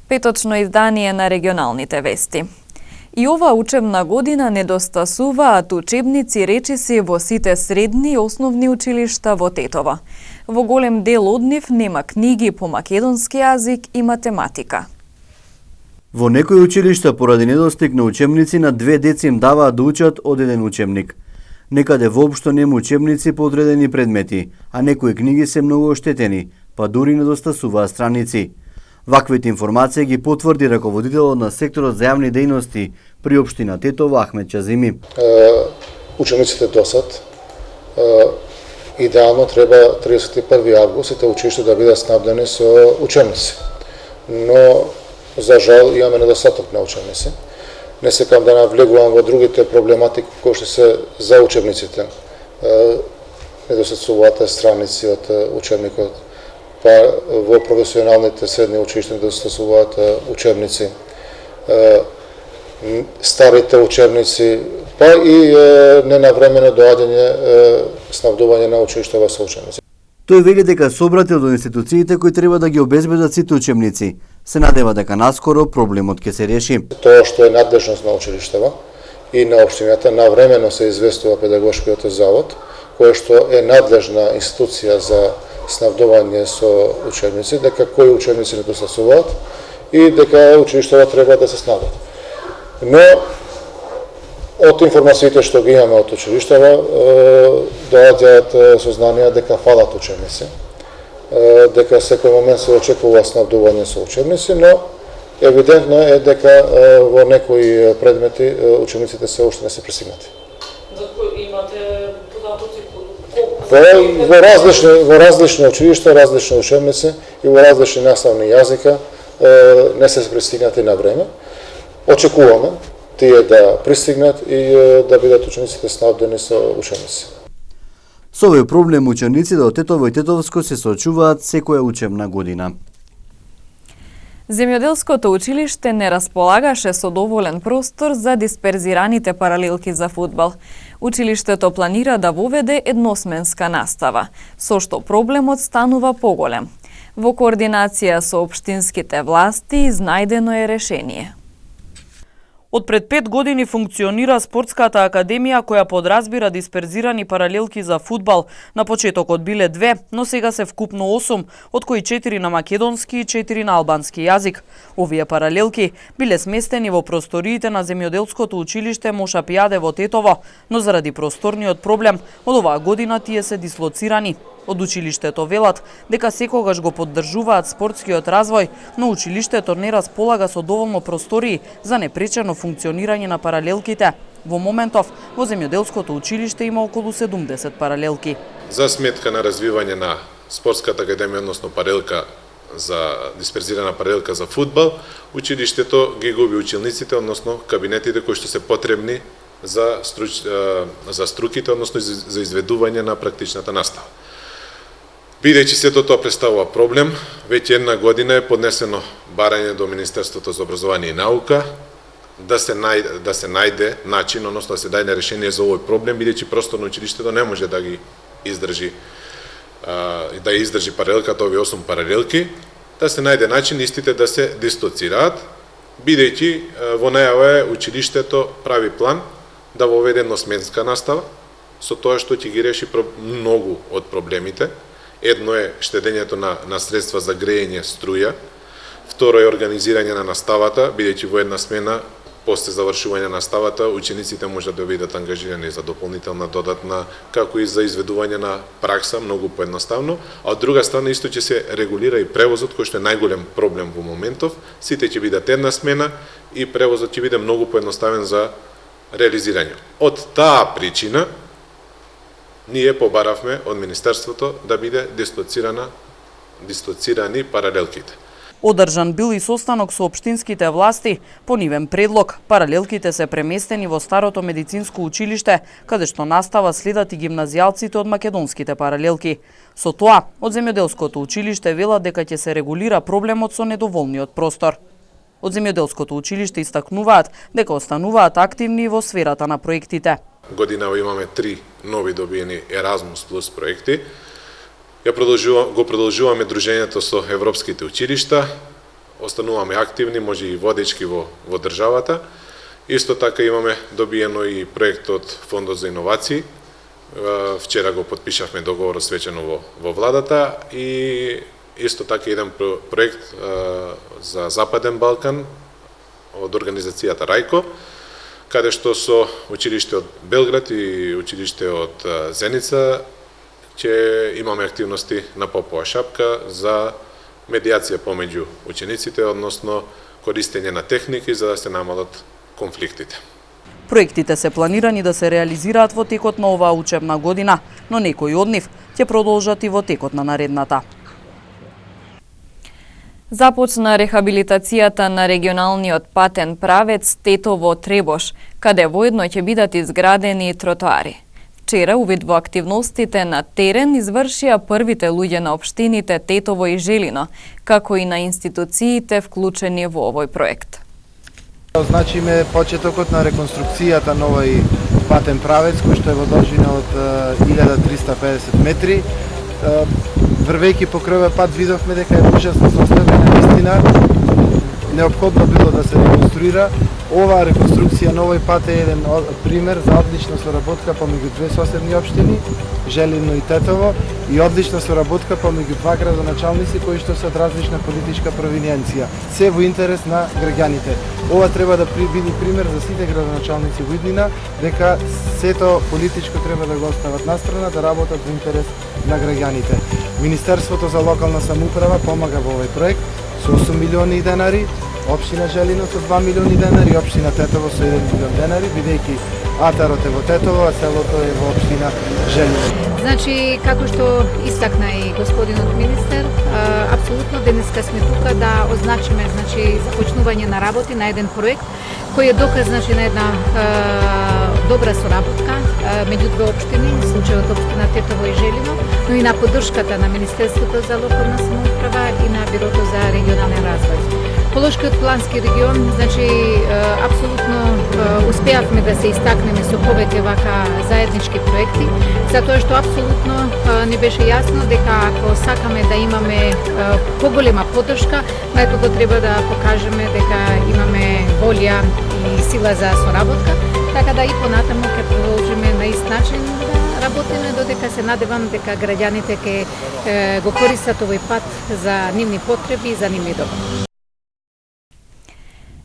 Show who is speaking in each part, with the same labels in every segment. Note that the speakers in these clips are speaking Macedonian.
Speaker 1: Петочно издание на регионалните вести. И ова учебна година недостасуваат учебници речиси во сите средни и основни училишта во Тетово. Во голем дел од нив нема книги по македонски јазик и математика.
Speaker 2: Во некои училишта поради недостиг на учебници на 2 деци им даваат да учат од еден учебник. Некаде воопшто нема учебници по одредени предмети, а некои книги се многу оштетени, па дури недостасуваат страници. Ваквите информации ги потврди раководителот на секторот за јавни дејности при општина Тетово Ахмет Чазими.
Speaker 3: Учениците досад идеално треба 31. август сите училишта да бидат снабдени со учебници. Но за жал имаме недостаток на учебници. Не сакам да навлегувам во другите проблематики кои што се за учебниците. Недостатуваат страници од учебникот, па во професионалните средни училишта недостатуваат учебници, старите учебници, па и ненавремено доаѓање снабдување на училиштава со учебници.
Speaker 2: Тој вели дека се обратил до институциите кои треба да ги обезбедат сите учебници. Се надева дека наскоро проблемот ќе се реши.
Speaker 3: Тоа што е надлежност на училиштава и на општината, навремено се известува педагошкиот завод, кој што е надлежна институција за снабдување со учебници, дека кои учебници недостасуваат и дека училиштава треба да се снабдат. Но од информациите што ги имаме од училиштава доаѓаат сознанија дека фалат учебници, дека секој момент се очекува снабдување со учебници, но евидентно е дека во некои предмети учебниците се уште не се пристигнати.
Speaker 4: Имате податоци
Speaker 3: во различни училишта, различни учебници и во различни наставни јазика не се пристигнати на време. Очекуваме тие да пристигнат и да бидат учениците снабдени со учебници.
Speaker 2: Со овој проблем учениците од Тетово и Тетовско се соочуваат секоја учебна година.
Speaker 1: Земјоделското училиште не располагаше со доволен простор за дисперзираните паралелки за фудбал. Училиштето планира да воведе едносменска настава, со што проблемот станува поголем. Во координација со општинските власти изнајдено е решение.
Speaker 4: Од пред 5 години функционира спортската академија која подразбира дисперзирани паралелки за фудбал. На почетокот биле 2, но сега се вкупно 8, од кои 4 на македонски и 4 на албански јазик. Овие паралелки биле сместени во просториите на земјоделското училиште Моша Пијаде во Тетово, но заради просторниот проблем од оваа година тие се дислоцирани. Од училиштето велат дека секогаш го поддржуваат спортскиот развој, но училиштето не располага со доволно простории за непречено функционирање на паралелките. Во моментов, во земјоделското училиште има околу 70 паралелки.
Speaker 5: За сметка на развивање на спортската академија, односно паралелка за дисперзирана паралелка за фудбал, училиштето ги губи училниците, односно кабинетите кои што се потребни за струките, односно за изведување на практичната настава. Бидејќи сето тоа представува проблем, веќе една година е поднесено барање до Министерството за образование и наука да се најде начин, односно да се даде решение за овој проблем, бидејќи просторно училиштето не може да ги издржи паралелката, овие 8 паралелки, да се најде начин истите да се дислоцираат, бидејќи во најава е училиштето прави план да воведе едносменска настава, со тоа што ќе ги реши многу од проблемите. Едно е штедењето на средства за грејење струја, второ е организирање на наставата, бидејќи во една смена, после завршување на наставата, учениците можат да бидат ангажирани за дополнителна, додатна, како и за изведување на пракса, многу поедноставно, а од друга страна исто ќе се регулира и превозот, кој што е најголем проблем во моментов. Сите ќе бидат една смена и превозот ќе биде многу поедноставен за реализирање. Од таа причина, ние побаравме од Министерството да биде дислоцирани паралелките.
Speaker 4: Одржан бил и состанок со општинските власти. По нивен предлог, паралелките се преместени во старото медицинско училиште, каде што настава следат и гимназијалците од македонските паралелки. Со тоа, од земјоделското училиште велат дека ќе се регулира проблемот со недоволниот простор. Од земјоделското училиште истакнуваат дека остануваат активни во сферата на проектите.
Speaker 5: Годинава имаме 3 нови добиени Еразмус плюс проекти. Го продолжуваме дружењето со европските училишта. остануваме активни, може и водечки во државата. Исто така имаме добиено и проект од Фондот за иновации. Вчера го подпишавме договор свечено во владата и исто така еден проект за Западен Балкан од организацијата Рајко, каде што со училиште од Белград и училиште од Зеница ќе имаме активности на Попова шапка за медијација помеѓу учениците, односно користење на техники за да се намалат конфликтите.
Speaker 4: Проектите се планирани да се реализираат во текот на оваа учебна година, но некои од нив ќе продолжат и во текот на наредната.
Speaker 1: Започна рехабилитацијата на регионалниот патен правец Тетово-Требош, каде воедно ќе бидат изградени тротоари. Вчера увид во активностите на терен извршија првите луѓе на општините Тетово и Желино, како и на институциите вклучени во овој проект.
Speaker 6: Означиме почетокот на реконструкцијата на овој патен правец кој што е во должина од 1350 метри. Врвејќи по овој пат видовме дека е ужасно составена, вистина неопходно било да се реконструира. Оваа реконструкција на овој пат е еден пример за одлична соработка помеѓу две соседни општини, Желино и Тетово, и одлична соработка помеѓу два градоначалници кои што се од различна политичка провиненција. Се во интерес на граѓаните. Ова треба да биде пример за сите градоначалници во иднина, дека сето политичко треба да го остават настрана, да работат во интерес на граѓаните. Министерството за локална самоуправа помага во овој проект со 8 милиони денари, општина Желино со 2 милиони денари и општина Тетово со 1 милион денари, бидејќи атарот е во Тетово, а селото е во општина Желино.
Speaker 7: Значи, како што истакна и господинот министер, апсолутно денеска сме тука да означиме започнување на работи на еден проект кој е доказ на една добра соработка меѓу две општини, случајот општина Тетово и Желино, но и на поддршката на Министерството за локална самоуправа и на Бирото за регионален развој. Полошкиот плански регион, апсолутно успеавме да се истакнеме со повеќе вака заеднички проекти, затоа што апсолутно не беше јасно дека ако сакаме да имаме поголема поддршка, најпрво треба да покажеме дека имаме волја и сила за соработка, така да и понатаму ќе продолжиме на ист начин да работиме додека се надевам дека граѓаните ќе го користат овој пат за нивни потреби и за нивни добро.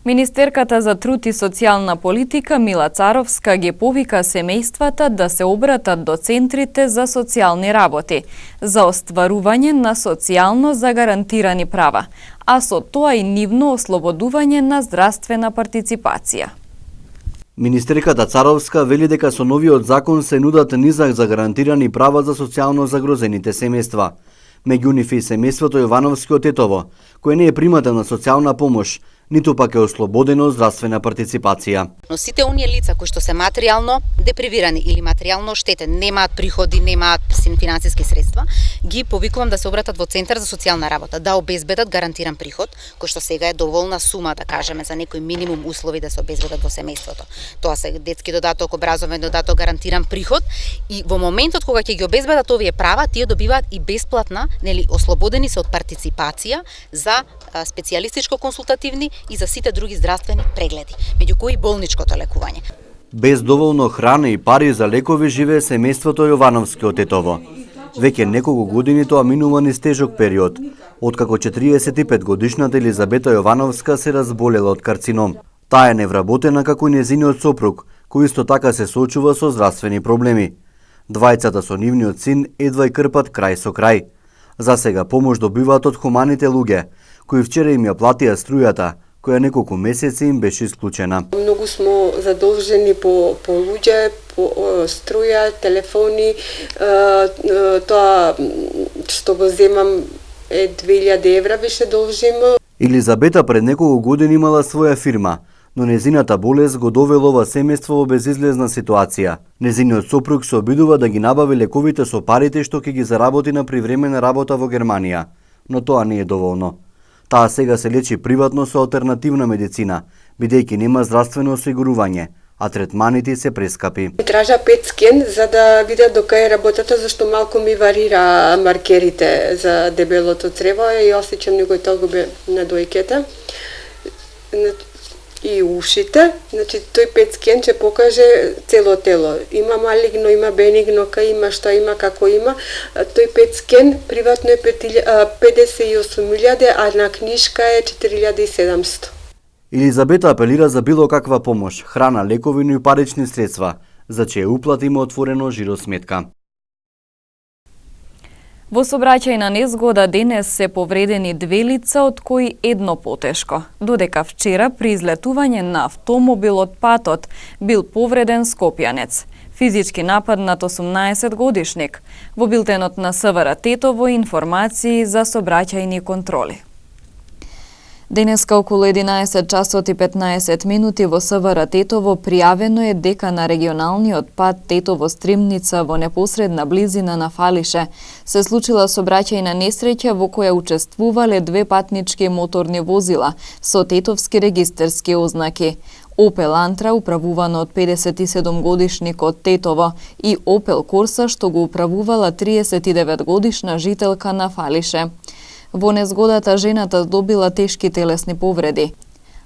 Speaker 1: Министерката за труд и социјална политика Мила Царовска ги повика семејствата да се обратат до центрите за социјални работи за остварување на социјално загарантирани права, а со тоа и нивно ослободување на здравствена партиципација.
Speaker 2: Министерката Царовска вели дека со новиот закон се нудат низак загарантирани права за социјално загрозените семејства. Меѓу нив и семејството Јовановски од Тетово, кој не е примател на социјална помош, ниту пак е ослободено од здравствена партиципација.
Speaker 8: Но сите оние лица кои што се материјално депривирани или материјално оштетени, немаат приходи, немаат финансиски средства, ги повикувам да се обратат во Центар за социјална работа, да обезбедат гарантиран приход, кој што сега е доволна сума, да кажеме, за некој минимум услови да се обезбедат во семејството. Тоа се детски додаток, образовен додаток, гарантиран приход и во моментот кога ќе ги обезбедат овие права, тие добиваат и бесплатна, ослободени се од партиципација за специјалистичко консултативни и за сите други здравствени прегледи, меѓу кои болничкото лекување.
Speaker 2: Без доволно храна и пари за лекови живее семејството Јовановски од Тетово. Веќе неколку години тоа минува низ тежок период, откако 45 годишната Елизабета Јовановска се разболела од карцином. Таа е невработена како и нејзиниот сопруг, кој исто така се соочува со здравствени проблеми. Двајцата со нивниот син едва и крпат крај со крај. За сега помош добиваат од хуманите луѓе, кои вчера им ја платија струјата, која неколку месеци им беше исклучена.
Speaker 9: Многу смо задолжени по луѓе, по струја, телефони, тоа што го земам е 2000 евра беше должимо.
Speaker 2: Елизабета пред неколку години имала своја фирма, но незината болест го довела ова семејство во безизлезна ситуација. Незиниот сопруг се обидува да ги набави лековите со парите што ќе ги заработи на привремена работа во Германија, но тоа не е доволно. Таа сега се лечи приватно со алтернативна медицина, бидејќи нема здравствено осигурување, а третманите се прескапи.
Speaker 9: Тража 5 скен за да видат дока е работата, зашто малку ми варира маркерите за дебелото црево и осеќам некој толку на дојката и ушите. Значи тој 5 скен ќе покаже цело тело. Има малигно, има бенигно, има што има, како има. Тој 5 скен приватно е 58.000, а на книжка е 4.700.
Speaker 2: Елизабета апелира за било каква помош, храна, лекови, но и парични средства, за чие уплата има отворено жиросметка.
Speaker 1: Во сообраќајна незгода денес се повредени 2 лица, од кои едно потешко, додека вчера при излетување на автомобил од патот бил повреден скопјанец. Физички нападнат 18-годишник. Во билтенот на СВР Тетово информации за сообраќајни контроли. Денеска околу 11 часот и 15 минути во СВР Тетово пријавено е дека на регионалниот пат Тетово-Стримница во непосредна близина на Фалише се случила сообраќајна несреќа во која учествувале 2 патнички моторни возила со тетовски регистерски ознаки. Опел Антра, управувано од 57 годишник од Тетово, и Опел Корса, што го управувала 39-годишна жителка на Фалише. Во незгодата жената добила тешки телесни повреди,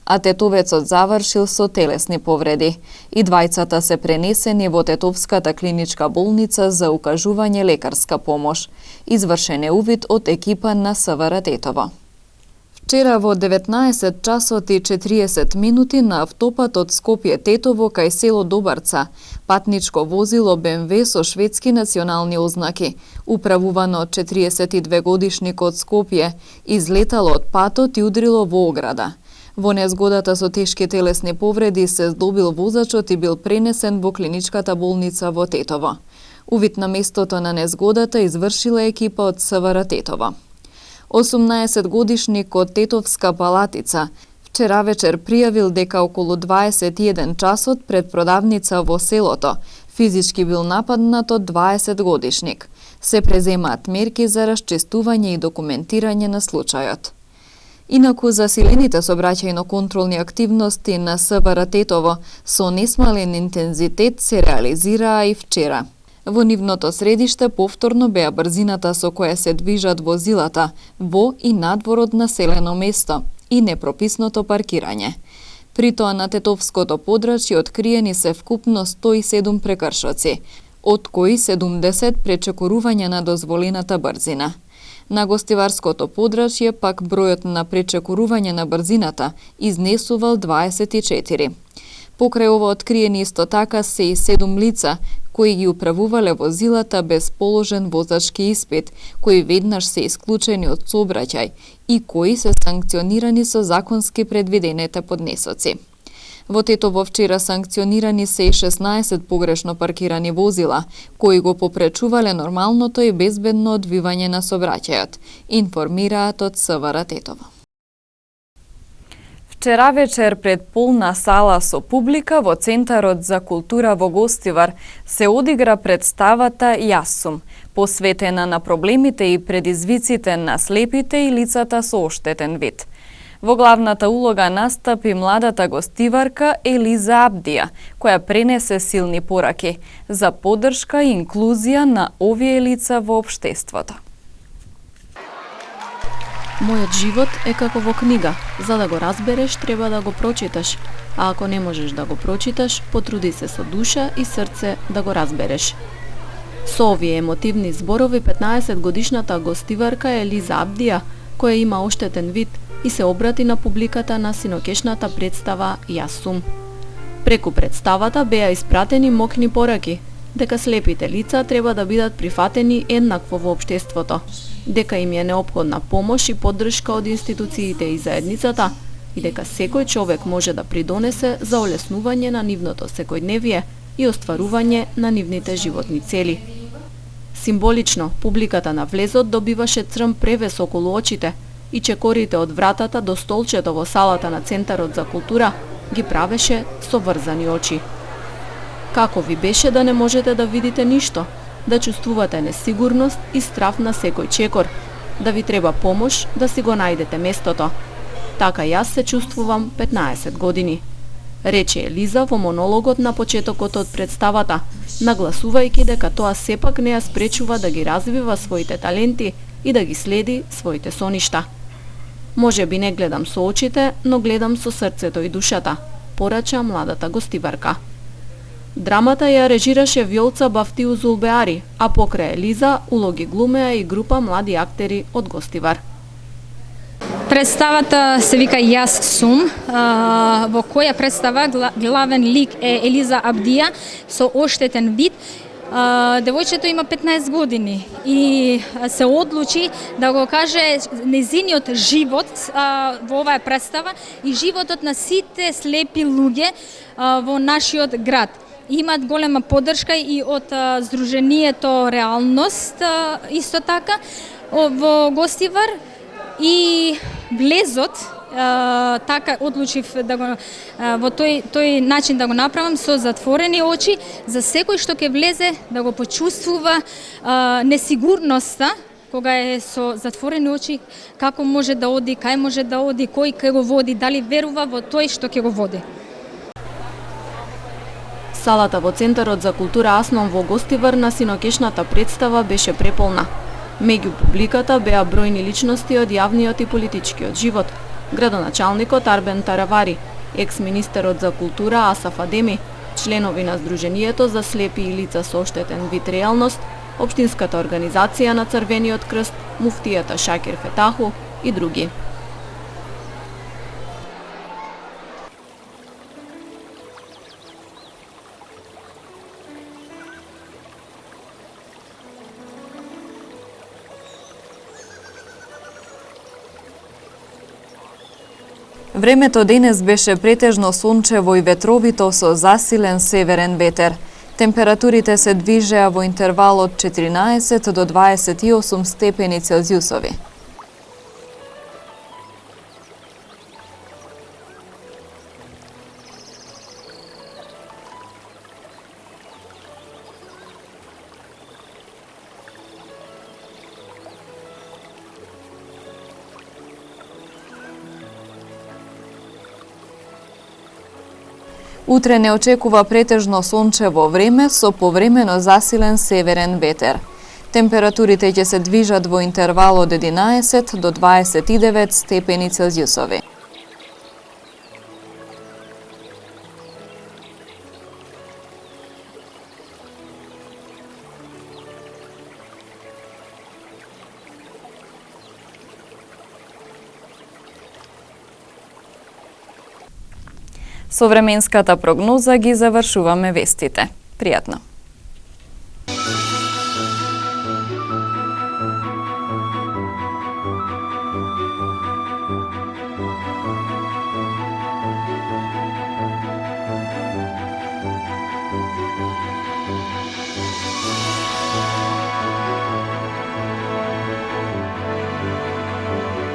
Speaker 1: а тетовецот завршил со телесни повреди. И двајцата се пренесени во Тетовската клиничка болница за укажување лекарска помош. Извршен е увид од екипа на СВР Тетово. Вчера во 19 часот и 40 минути на автопатот Скопје-Тетово кај село Добарца, патничко возило БМВ со шведски национални ознаки, управувано од 42 годишник од Скопје, излетало од патот и удрило во ограда. Во незгодата со тешки телесни повреди се здобил возачот и бил пренесен во клиничката болница во Тетово. Увид на местото на незгодата извршила екипа од СВР Тетово. 18-годишник од Тетовска Палатица вчера вечер пријавил дека околу 21 часот пред продавница во селото физички бил нападнат од 20-годишник. Се преземаат мерки за расчистување и документирање на случајот. Инаку засилените сообраќајно-контролни активности на СВР Тетово со несмален интензитет се реализираа и вчера. Во нивното средиште повторно беа брзината со која се движат возилата во и надвор од населено место и непрописното паркирање. При тоа на Тетовското подрачје откриени се вкупно 107 прекршоци, од кои 70 пречекорување на дозволената брзина. На гостиварското подрачје пак бројот на пречекорување на брзината изнесувал 24. Покрај ова откриени исто така се и 7 лица кои ги управувале возилата без положен возачки испит, кои веднаш се исклучени од сообраќај и кои се санкционирани со законски предвидените поднесоци. Во Тетово вчера санкционирани се и 16 погрешно паркирани возила, кои го попречувале нормалното и безбедно одвивање на сообраќајот, информираат од СВР Тетово. Вчера вечер пред полна сала со публика во Центарот за култура во Гостивар се одигра представата Јас сум, посветена на проблемите и предизвиците на слепите и лицата со оштетен вид. Во главната улога настапи младата гостиварка Елиза Абдија, која пренесе силни пораки за поддршка и инклузија на овие лица во општеството.
Speaker 10: Мојот живот е како во книга. За да го разбереш, треба да го прочиташ. А ако не можеш да го прочиташ, потруди се со душа и срце да го разбереш. Со овие емотивни зборови 15-годишната гостиварка Елиза Абдија, која има оштетен вид, и се обрати на публиката на синокешната представа Јас сум. Преку представата беа испратени мокни пораки, дека слепите лица треба да бидат прифатени еднакво во општеството, дека им е неопходна помош и поддршка од институциите и заедницата и дека секој човек може да придонесе за олеснување на нивното секојдневие и остварување на нивните животни цели. Символично, публиката на влезот добиваше црм превес околу очите и чекорите од вратата до столчето во салата на Центарот за култура ги правеше со врзани очи. Како ви беше да не можете да видите ништо, да чувствувате несигурност и страв на секој чекор, да ви треба помош да си го најдете местото. Така јас се чувствувам 15 години. рече Елиза во монологот на почетокот од представата, нагласувајќи дека тоа сепак не ја спречува да ги развива своите таленти и да ги следи своите соништа. Може би не гледам со очите, но гледам со срцето и душата, порача младата гостиварка. Драмата ја режираше Вјолца Бафтиу Зулбеари, а покрај Елиза улоги глумеа и група млади актери од Гостивар.
Speaker 11: Представата се вика Јас сум, во која представа главен лик е Елиза Абдија со оштетен вид. Девојчето има 15 години и се одлучи да го каже незиниот живот во оваа представа и животот на сите слепи луѓе во нашиот град. Имат голема поддршка и од Сдруженијето Реалност исто така во Гостивар и влезот така одлучив да го во тој начин да го направам со затворени очи за секој што ќе влезе да го почувствува несигурноста кога е со затворени очи, како може да оди, кај може да оди, кој ќе го води, дали верува во тој што ќе го води.
Speaker 10: Салата во Центарот за култура Аснон во Гостивар на синокешната представа беше преполна. Меѓу публиката беа бројни личности од јавниот и политичкиот живот. Градоначалникот Арбен Таравари, екс-министерот за култура Асаф Адеми, членови на Сдруженијето за слепи и лица со оштетен вид реалност, Општинската организација на Црвениот крст, муфтијата Шакир Фетаху и други.
Speaker 1: Времето денес беше претежно сончево и ветровито со засилен северен ветер. Температурите се движеа во интервал од 14 до 28 степени Целзиусови. Утре не очекува претежно сончево време со повремено засилен северен ветер. Температурите ќе се движат во интервал од 11 до 29 степени Целзиусови. Со временската прогноза ги завршуваме вестите. Пријатно!